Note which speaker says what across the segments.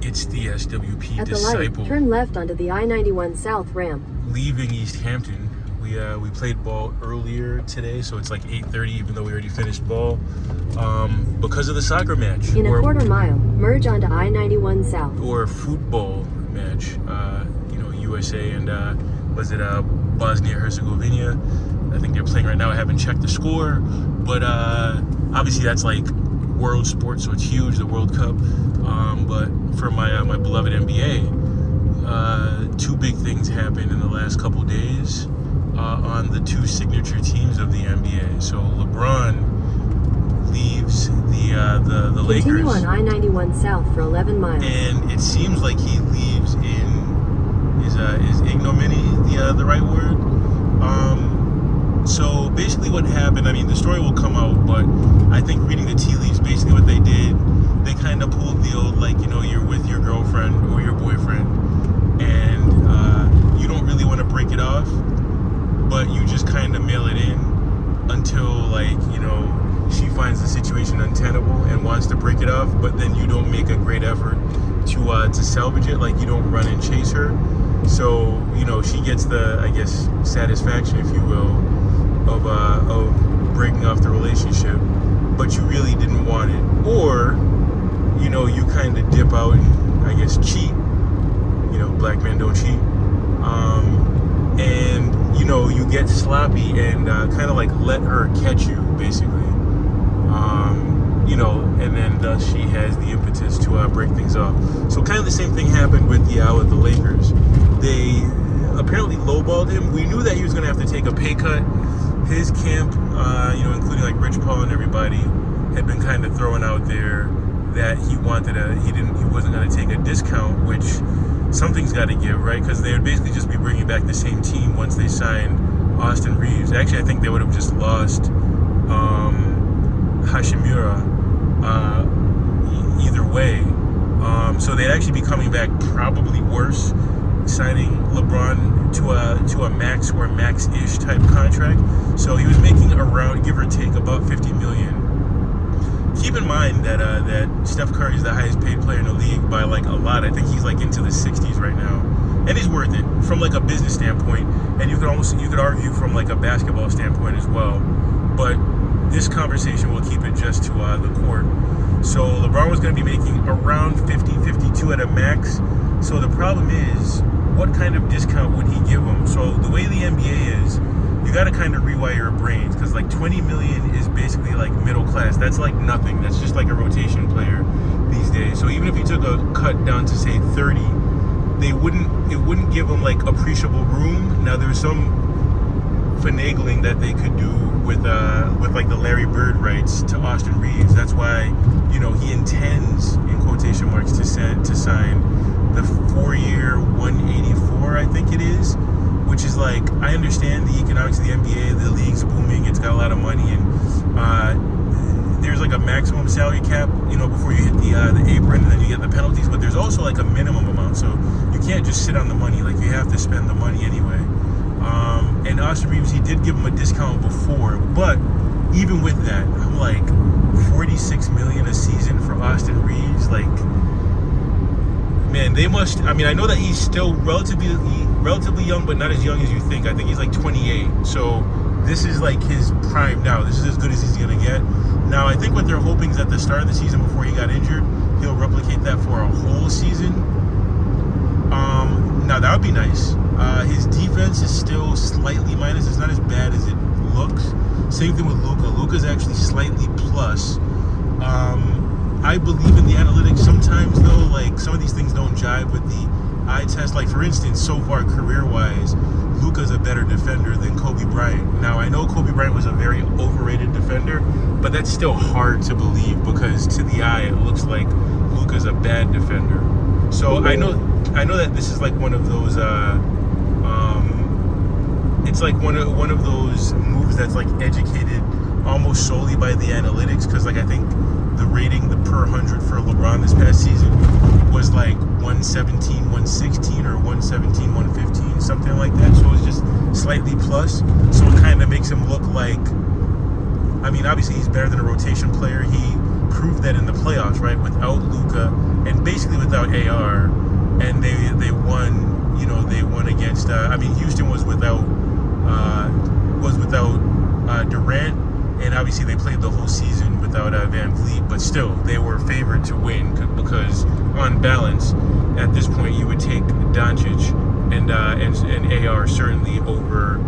Speaker 1: It's the SWP
Speaker 2: At the
Speaker 1: Disciple.
Speaker 2: light, turn left onto the I-91 South ramp.
Speaker 1: Leaving East Hampton. We played ball earlier today, so it's like 8:30, even though we already finished ball, because of the soccer match.
Speaker 2: In a quarter mile, merge onto I-91 South.
Speaker 1: Or football match, USA and was it Bosnia-Herzegovina? I think they're playing right now. I haven't checked the score, but obviously that's like world sport, so it's huge, the World Cup. But for my beloved NBA, two big things happened in the last couple days on the two signature teams of the NBA. So LeBron leaves the Lakers.
Speaker 2: Continue on I-91 South for 11 miles.
Speaker 1: And it seems like he leaves in is ignominy the right word? So basically what happened, I mean, the story will come out, but I think reading the tea leaves, basically what they did, they kind of pulled the old, like, you're with your girlfriend or your boyfriend, and you don't really want to break it off, but you just kind of mail it in until, like, she finds the situation untenable and wants to break it off, but then you don't make a great effort to salvage it, like you don't run and chase her. So, she gets the, I guess, satisfaction, if you will, of breaking off the relationship, but you really didn't want it. Or, you kind of dip out and, I guess, cheat. Black men don't cheat. And, you get sloppy and kind of like let her catch you, basically. And then thus she has the impetus to break things off. So kind of the same thing happened with the Lakers. They apparently lowballed him. We knew that he was going to have to take a pay cut. His camp, including like Rich Paul and everybody, had been kind of throwing out there that he wasn't going to take a discount, which something's got to give, right? Because they would basically just be bringing back the same team once they signed Austin Reeves. Actually, I think they would have just lost Hashimura either way. So they'd actually be coming back probably worse, signing LeBron to a max or max-ish type contract. So he was making around, give or take, about $50 million. Keep in mind that Steph Curry is the highest paid player in the league by like a lot. I think he's like into the 60s right now, and he's worth it from like a business standpoint, and you could argue from like a basketball standpoint as well. But this conversation will keep it just to the court. So LeBron was going to be making around 52 at a max. So the problem is, what kind of discount would he give him? So the way the NBA is, you got to kind of rewire your brains, because like 20 million is basically like middle class. That's like nothing. That's just like a rotation player these days. So even if you took a cut down to say 30, it wouldn't give him like appreciable room. Now there's some finagling that they could do with like the Larry Bird rights to Austin Reeves. That's why he intends, in quotation marks, to sign the 4-year 184, I think it is, which is like, I understand the economics of the NBA, the league's booming, it's got a lot of money, and there's like a maximum salary cap, before you hit the apron, and then you get the penalties, but there's also like a minimum amount, so you can't just sit on the money, like you have to spend the money anyway. And Austin Reeves, he did give him a discount before, but even with that, I'm like, $46 million a season for Austin Reeves, like, man, they must. I mean, I know that he's still relatively young, but not as young as you think. I think he's like 28. So this is like his prime now. This is as good as he's gonna get. Now, I think what they're hoping is at the start of the season, before he got injured, he'll replicate that for a whole season. Now that would be nice. His defense is still slightly minus. It's not as bad as it looks. Same thing with Luka. Luka's actually slightly plus. I believe in the analytics. Sometimes though, like some of these things don't jive with the eye test. Like for instance, so far career-wise, Luka's a better defender than Kobe Bryant. Now I know Kobe Bryant was a very overrated defender, but that's still hard to believe, because to the eye it looks like Luka's a bad defender. So I know that this is like one of those it's like one of those moves that's like educated almost solely by the analytics, because like I think the rating, the per 100 for LeBron this past season was like 117, 116 or 117, 115, something like that. So it's just slightly plus. So it kind of makes him look like, I mean, obviously he's better than a rotation player. He proved that in the playoffs, right? Without Luka and basically without AR, and they won. You know, they won against. Houston was without Durant, and obviously they played the whole season without Van Vliet, but still they were favored to win because on balance, at this point you would take Doncic and AR certainly over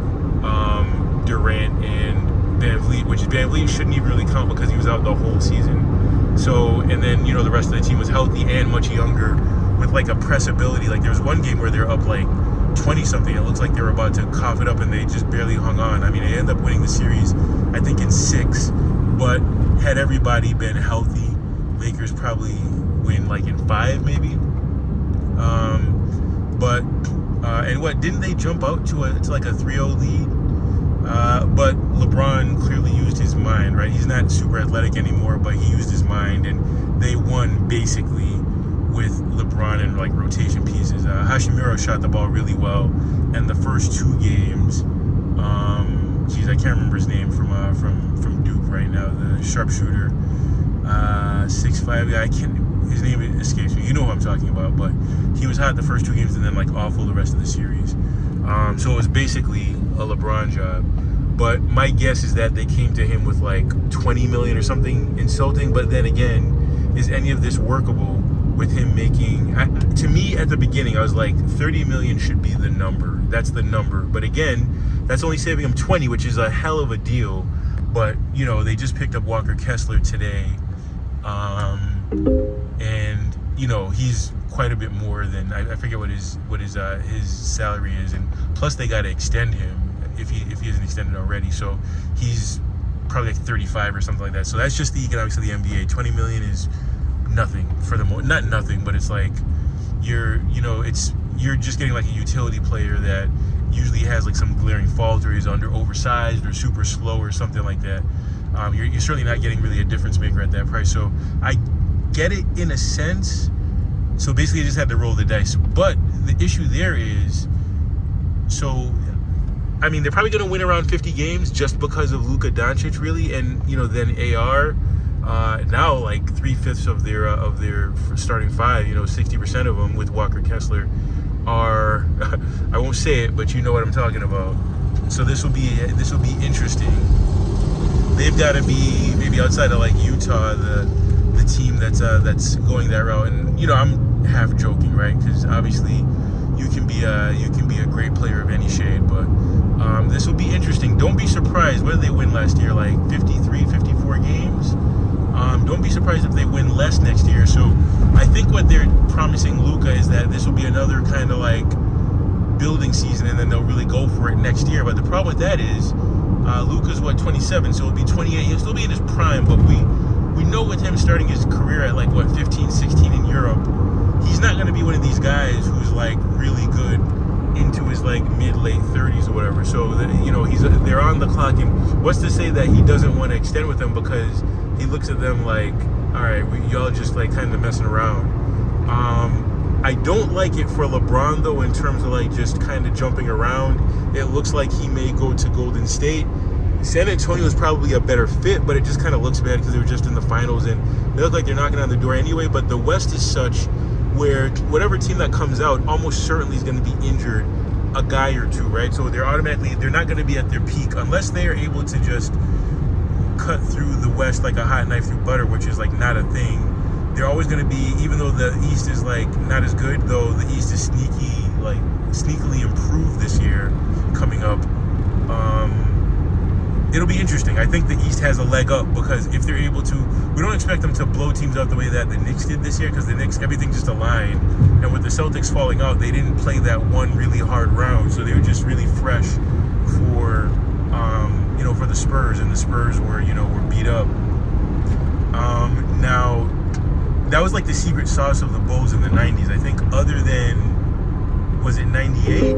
Speaker 1: Durant and Van Vliet, which Van Vliet shouldn't even really count because he was out the whole season. So, and then, you know, the rest of the team was healthy and much younger with like a press ability. Like there was one game where they're up like 20 something. It looks like they were about to cough it up and they just barely hung on. I mean, they ended up winning the series, I think in 6, but had everybody been healthy, Lakers probably win like in 5 maybe. And what, didn't they jump out to like a 3-0 lead? But LeBron clearly used his mind, right? He's not super athletic anymore, but he used his mind, and they won basically with LeBron and like rotation pieces. Hashimura shot the ball really well, and the first 2 games, I can't remember his name from Duke right now, the sharpshooter, 6'5" guy. His name escapes me. You know who I'm talking about, but he was hot the first 2 games and then like awful the rest of the series. So it was basically a LeBron job. But my guess is that they came to him with like 20 million or something insulting. But then again, is any of this workable with him making, to me at the beginning, I was like 30 million should be the number. That's the number. But again, that's only saving him 20, which is a hell of a deal. But, you know, they just picked up Walker Kessler today. And, you know, he's quite a bit more than, I forget what his salary is. And plus they got to extend him if he isn't extended already. So he's probably like 35 or something like that. So that's just the economics of the NBA. 20 million is nothing for the not nothing, but it's like you're just getting like a utility player that usually has like some glaring fault, or he's oversized or super slow or something like that. You're certainly not getting really a difference maker at that price. So I get it in a sense. So basically, you just had to roll the dice. But the issue there is, so I mean, they're probably going to win around 50 games just because of Luka Doncic, really, and you know, then AR. Now, like 3/5 of their starting 5, you know, 60% of them with Walker Kessler are, I won't say it, but you know what I'm talking about. So this will be interesting. They've got to be maybe outside of like Utah, the team that's going that route. And you know, I'm half joking, right? Because obviously you can be a great player of any shade, but this will be interesting. Don't be surprised. What did they win last year? Like 53, 54 games. Don't be surprised if they win less next year. So I think what they're promising Luka is that this will be another kind of like building season, and then they'll really go for it next year. But the problem with that is Luka's 27, so it'll be 28. He'll still be in his prime, but we know with him starting his career at like 15, 16 in Europe, he's not going to be one of these guys who's like really good into his like mid-late 30s or whatever. So that, you know, they're on the clock, and what's to say that he doesn't want to extend with them, because he looks at them like, all right, y'all just like kind of messing around. I don't like it for LeBron though, in terms of like just kind of jumping around. It looks like he may go to Golden State. San Antonio is probably a better fit, but it just kind of looks bad because they were just in the finals and they look like they're knocking on the door anyway. But the West is such where whatever team that comes out almost certainly is going to be injured a guy or two, right? So they're not going to be at their peak unless they are able to just cut through the West like a hot knife through butter, which is like not a thing. They're always going to be, even though the East is like not as good, though the East is sneakily improved this year coming up. It'll be interesting. I think the East has a leg up because if they're able to, we don't expect them to blow teams out the way that the Knicks did this year, because the Knicks, everything just aligned. And with the Celtics falling out, they didn't play that one really hard round, so they were just really fresh for, for the Spurs, and the Spurs were beat up. Now, that was like the secret sauce of the Bulls in the 90s. I think other than, was it 98?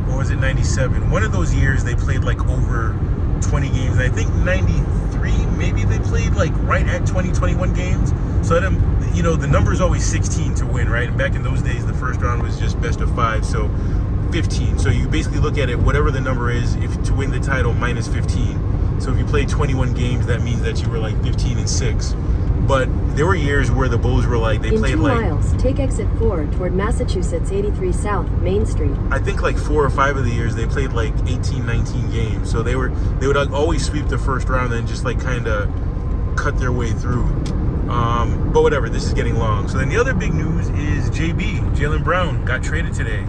Speaker 1: Or was it 97? One of those years they played like over 20 games. And I think 93, maybe they played like right at 20, 21 games. So the number is always 16 to win, right? And back in those days, the first round was just best of 5, so 15. So you basically look at it, whatever the number is, if to win the title minus 15, So if you played 21 games, that means that you were like 15-6. But there were years where the Bulls were like, they
Speaker 2: In
Speaker 1: played
Speaker 2: 2
Speaker 1: like,
Speaker 2: miles, take exit 4 toward Massachusetts 83 South, Main Street.
Speaker 1: I think like 4 or 5 of the years they played like 18, 19 games. So they would like always sweep the first round and just like kind of cut their way through. But whatever, this is getting long. So then the other big news is Jaylen Brown got traded today.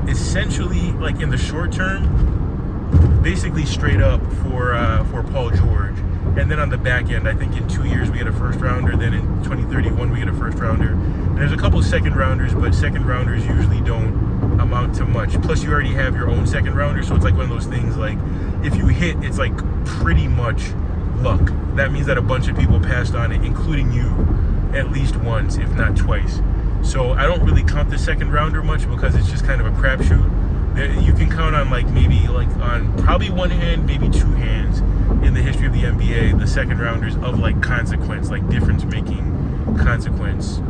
Speaker 1: Essentially, like in the short term, basically straight up for Paul George. And then on the back end, I think in 2 years we get a first rounder. Then in 2031 we get a first rounder. And there's a couple second rounders, but second rounders usually don't amount to much. Plus you already have your own second rounder, so it's like one of those things like if you hit, it's like pretty much luck. That means that a bunch of people passed on it, including you, at least once, if not twice. So I don't really count the second rounder much because it's just kind of a crapshoot. You can count on like maybe like on probably one hand, maybe two hands in the history of the NBA, the second rounders of like consequence, like difference making consequence.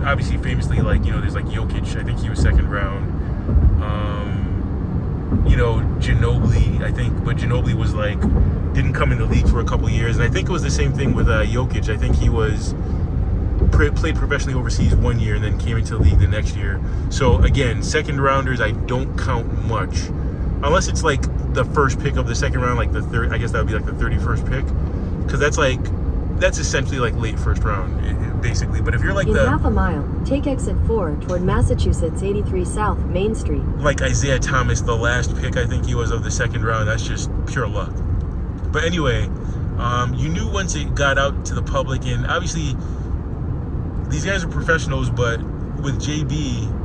Speaker 1: Obviously famously, like, you know, there's like Jokic, I think he was second round. You know, Ginobili, I think, but Ginobili was like, didn't come in the league for a couple years. And I think it was the same thing with Jokic. I think he was played professionally overseas 1 year and then came into the league the next year. So again, second rounders I don't count much, unless it's like the first pick of the second round, like the third. I guess that would be like the 31st pick, because that's essentially like late first round, basically. But if you're like
Speaker 2: in half a mile, take exit 4 toward Massachusetts 83 South, Main Street.
Speaker 1: Like Isaiah Thomas, the last pick I think he was of the second round, that's just pure luck. But anyway, you knew once it got out to the public, and obviously these guys are professionals, but with JB,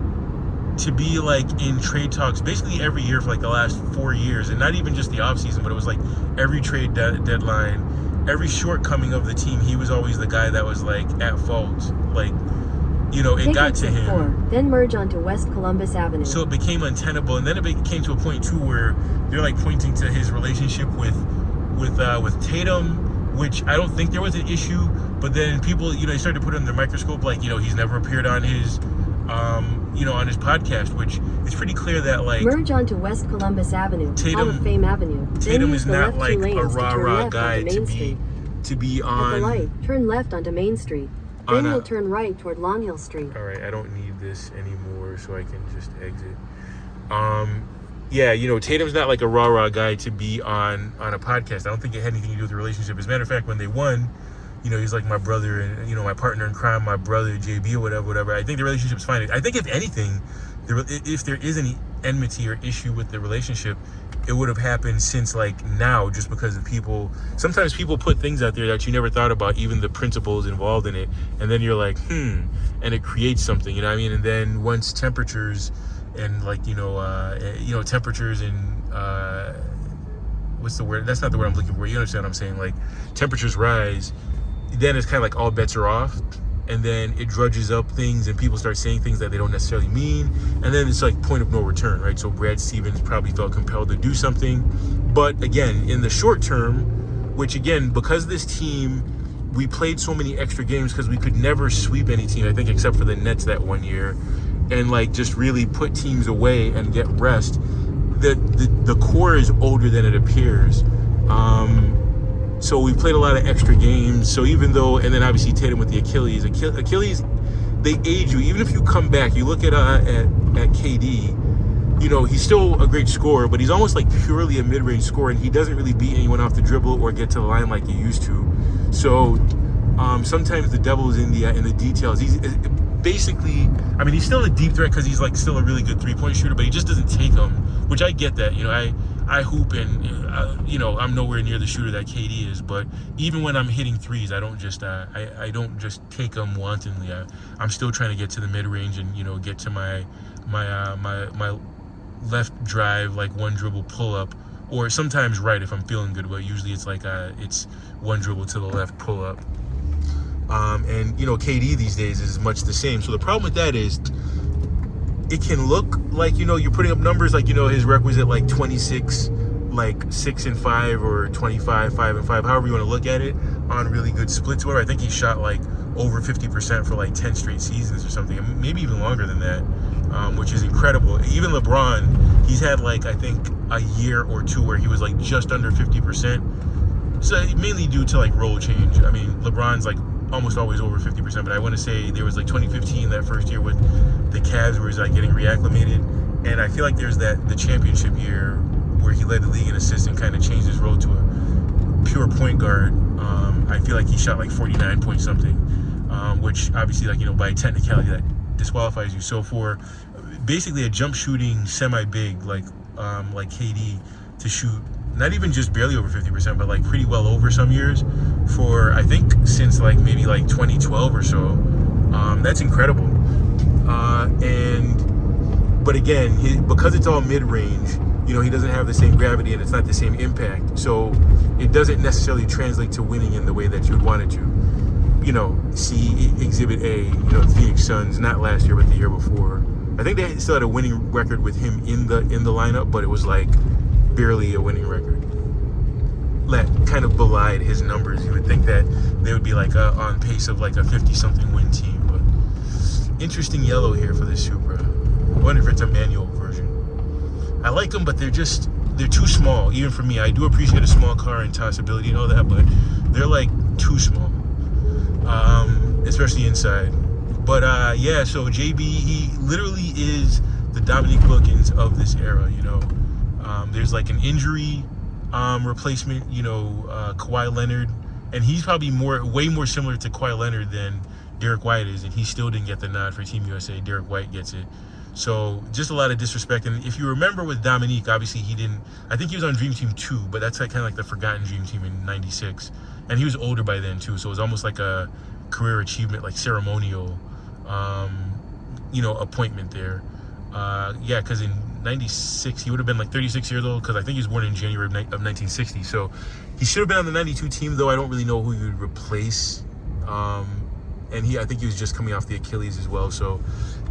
Speaker 1: to be like in trade talks basically every year for like the last 4 years, and not even just the offseason, but it was like every trade deadline, every shortcoming of the team, he was always the guy that was like at fault. Like, you know, it
Speaker 2: Take
Speaker 1: got to
Speaker 2: exit
Speaker 1: him.
Speaker 2: 4, then merge onto West Columbus Avenue.
Speaker 1: So it became untenable, and then it came to a point too where they're like pointing to his relationship with Tatum, which I don't think there was an issue, but then people, you know, they started to put it under the microscope, like, you know, he's never appeared on his, you know, on his podcast, which it's pretty clear that, like,
Speaker 2: merge onto West Columbus Avenue, Hall of Fame Avenue.
Speaker 1: Tatum
Speaker 2: then
Speaker 1: is
Speaker 2: use the
Speaker 1: not
Speaker 2: left
Speaker 1: like
Speaker 2: 2 lanes
Speaker 1: a
Speaker 2: to turn
Speaker 1: rah-rah
Speaker 2: left
Speaker 1: guy
Speaker 2: onto Main Street.
Speaker 1: to be
Speaker 2: At the
Speaker 1: on.
Speaker 2: light, turn left onto Main Street. Then you'll turn right toward Long Hill Street.
Speaker 1: All right, I don't need this anymore, so I can just exit. Yeah, you know, Tatum's not like a rah-rah guy to be on a podcast. I don't think it had anything to do with the relationship. As a matter of fact, when they won, you know, he's like my brother and, you know, my partner in crime, my brother, JB, or whatever. I think the relationship's fine. I think if anything, if there is any enmity or issue with the relationship, it would have happened since like now, just because of sometimes people put things out there that you never thought about, even the principles involved in it. And then you're like, and it creates something, you know what I mean? And then once temperatures and like, temperatures and, what's the word? That's not the word I'm looking for. You understand what I'm saying? Like temperatures rise, then it's kind of like all bets are off. And then it drudges up things and people start saying things that they don't necessarily mean. And then it's like point of no return, right? So Brad Stevens probably felt compelled to do something. But again, in the short term, which again, because this team, we played so many extra games because we could never sweep any team, I think, except for the Nets that 1 year. And like just really put teams away and get rest. The core is older than it appears. So we played a lot of extra games. So even though, and then obviously Tatum with the Achilles, they age you. Even if you come back, you look at KD, you know, he's still a great scorer, but he's almost like purely a mid-range scorer, and he doesn't really beat anyone off the dribble or get to the line like he used to. So sometimes the devil is in the details. He's basically, I mean, he's still a deep threat because he's like still a really good three-point shooter, but he just doesn't take them, which I get that. You know, I hoop and, you know, I'm nowhere near the shooter that KD is, but even when I'm hitting threes, I don't just take them wantonly. I'm still trying to get to the mid-range and, you know, get to my left drive, like one dribble pull-up, or sometimes right if I'm feeling good, but usually it's like it's one dribble to the left pull-up. And, you know, KD these days is much the same. So the problem with that is it can look like, you know, you're putting up numbers like, you know, his requisite like 26 like 6-5 or 25, 5-5, however you want to look at it, on really good splits. Where I think he shot like over 50% for like 10 straight seasons or something, maybe even longer than that, which is incredible. Even LeBron, he's had like, I think, a year or two where he was like just under 50%. So mainly due to like role change. I mean, LeBron's like almost always over 50%, but I want to say there was like 2015, that first year with the Cavs, where he's like getting reacclimated. And I feel like there's the championship year where he led the league in assists and kind of changed his role to a pure point guard. I feel like he shot like 49 point something, which obviously, like, you know, by technicality that disqualifies you. So for basically a jump shooting semi-big like KD to shoot not even just barely over 50%, but like pretty well over some years for, I think, since like maybe like 2012 or so, that's incredible. But again, because it's all mid-range, you know, he doesn't have the same gravity and it's not the same impact. So it doesn't necessarily translate to winning in the way that you would want it to. You know, see Exhibit A, you know, the Phoenix Suns, not last year, but the year before. I think they still had a winning record with him in the lineup, but it was like barely a winning record. That kind of belied his numbers. You would think that they would be like on pace of like a 50-something win team. But interesting yellow here for this Supra. I wonder if it's a manual version. I like them, but they're too small, even for me. I do appreciate a small car and tossability and all that, but they're like too small, especially inside. But yeah, so JB, he literally is the Dominique Wilkins of this era, you know. There's like an injury replacement, you know, Kawhi Leonard, and he's probably way more similar to Kawhi Leonard than Derek White is, and he still didn't get the nod for Team USA. Derek White gets it. So just a lot of disrespect. And if you remember with Dominique, obviously he didn't, I think he was on Dream Team 2, but that's like kind of like the forgotten Dream Team in 96. And he was older by then too, so it was almost like a career achievement, like ceremonial, you know, appointment there. Yeah, because in 96, he would have been like 36 years old, because I think he was born in January of 1960. So he should have been on the 92 team, though I don't really know who he would replace. And I think he was just coming off the Achilles as well. So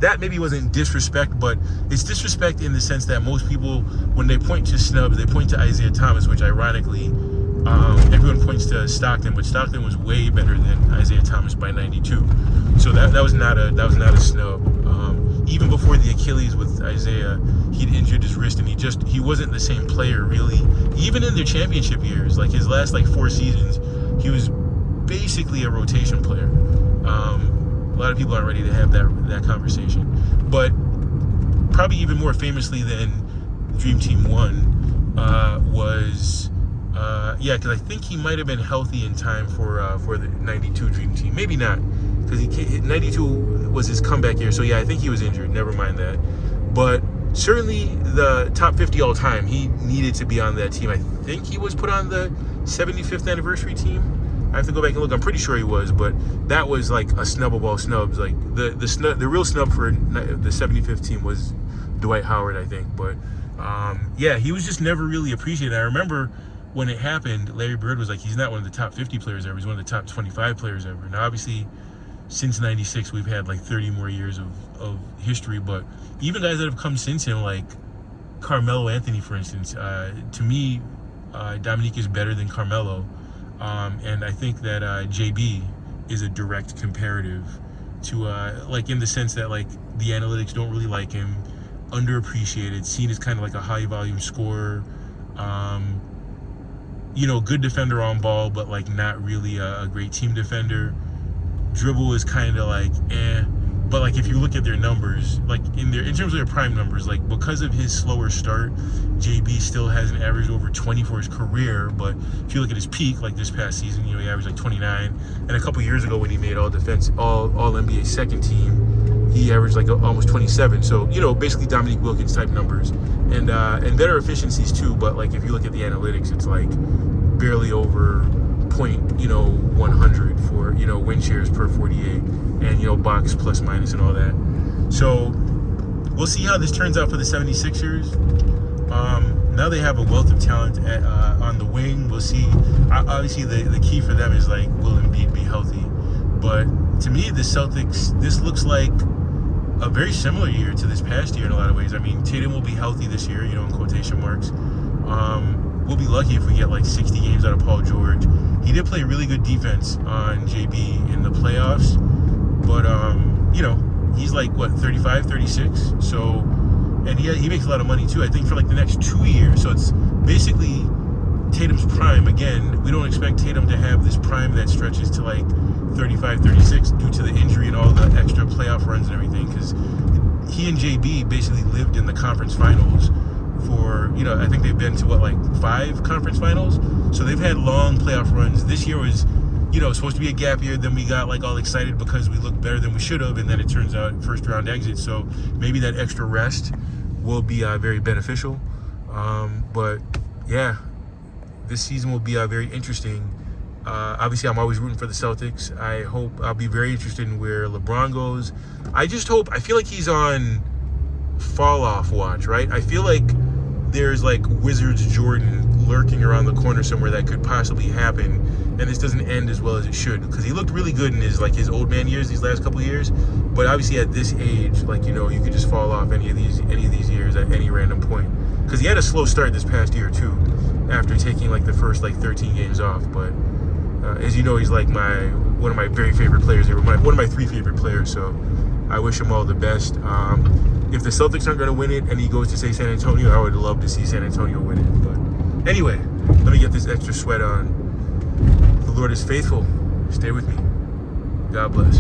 Speaker 1: that maybe wasn't disrespect, but it's disrespect in the sense that most people, when they point to snubs, they point to Isaiah Thomas, which ironically, everyone points to Stockton, but Stockton was way better than Isaiah Thomas by 92. So that was not a snub. Even before the Achilles with Isaiah, he'd injured his wrist, and he wasn't the same player really. Even in their championship years, like his last like 4 seasons, he was basically a rotation player. A lot of people aren't ready to have that conversation, but probably even more famously than Dream Team 1 was because I think he might have been healthy in time for the 92 Dream Team. Maybe not, because 92 was his comeback year. So yeah, I think he was injured. Never mind that. But certainly the top 50 all time, he needed to be on that team. I think he was put on the 75th anniversary team. I have to go back and look. I'm pretty sure he was, but that was like a snub of all snubs. Like the real snub for the 75th team was Dwight Howard, I think. But yeah, he was just never really appreciated. I remember when it happened, Larry Bird was like, he's not one of the top 50 players ever. He's one of the top 25 players ever. Now, obviously, since 96, we've had like 30 more years of history. But even guys that have come since him, like Carmelo Anthony, for instance, to me, Dominique is better than Carmelo. And I think that JB is a direct comparative to, like, in the sense that, like, the analytics don't really like him, underappreciated, seen as kind of like a high-volume scorer, you know, good defender on ball, but, like, not really a great team defender. Dribble is kind of like, but, like, if you look at their numbers, like, in terms of their prime numbers, like, because of his slower start, JB still has an average over 20 for his career. But if you look at his peak, like this past season, you know, he averaged like 29. And a couple years ago when he made all NBA second team, he averaged like almost 27. So, you know, basically Dominique Wilkins type numbers, and better efficiencies too. But, like, if you look at the analytics, it's like barely over point, you know, 100 for, you know, win shares per 48, and, you know, box plus minus and all that. So we'll see how this turns out for the 76ers. Now they have a wealth of talent on the wing. We'll see. Obviously, the key for them is, like, will Embiid be healthy? But to me, the Celtics, this looks like a very similar year to this past year in a lot of ways. I mean, Tatum will be healthy this year, you know, in quotation marks. we'll be lucky if we get like 60 games out of Paul George. He did play really good defense on JB in the playoffs, but you know, he's like what, 35, 36. So, and he makes a lot of money too. I think for like the next 2 years. So it's basically Tatum's prime. Again, we don't expect Tatum to have this prime that stretches to like 35, 36 due to the injury and all the extra playoff runs and everything, because he and JB basically lived in the conference finals for, you know, I think they've been to what, like 5 conference finals. So they've had long playoff runs. This year was, you know, supposed to be a gap year. Then we got like all excited because we looked better than we should have, and then it turns out first round exit. So maybe that extra rest will be very beneficial. But yeah, this season will be very interesting. Obviously, I'm always rooting for the Celtics. I'll be very interested in where LeBron goes. I feel like he's on fall off watch, right? I feel like there's like Wizards Jordan lurking around the corner somewhere that could possibly happen, and this doesn't end as well as it should, because he looked really good in his old man years, these last couple of years. But obviously at this age, like, you know, you could just fall off any of these years at any random point, because he had a slow start this past year too, after taking like the first 13 games off. But as you know, he's like one of my very favorite players. One of my 3 favorite players. So I wish him all the best. If the Celtics aren't going to win it and he goes to say San Antonio, I would love to see San Antonio win it. But anyway, let me get this extra sweat on. The Lord is faithful. Stay with me. God bless.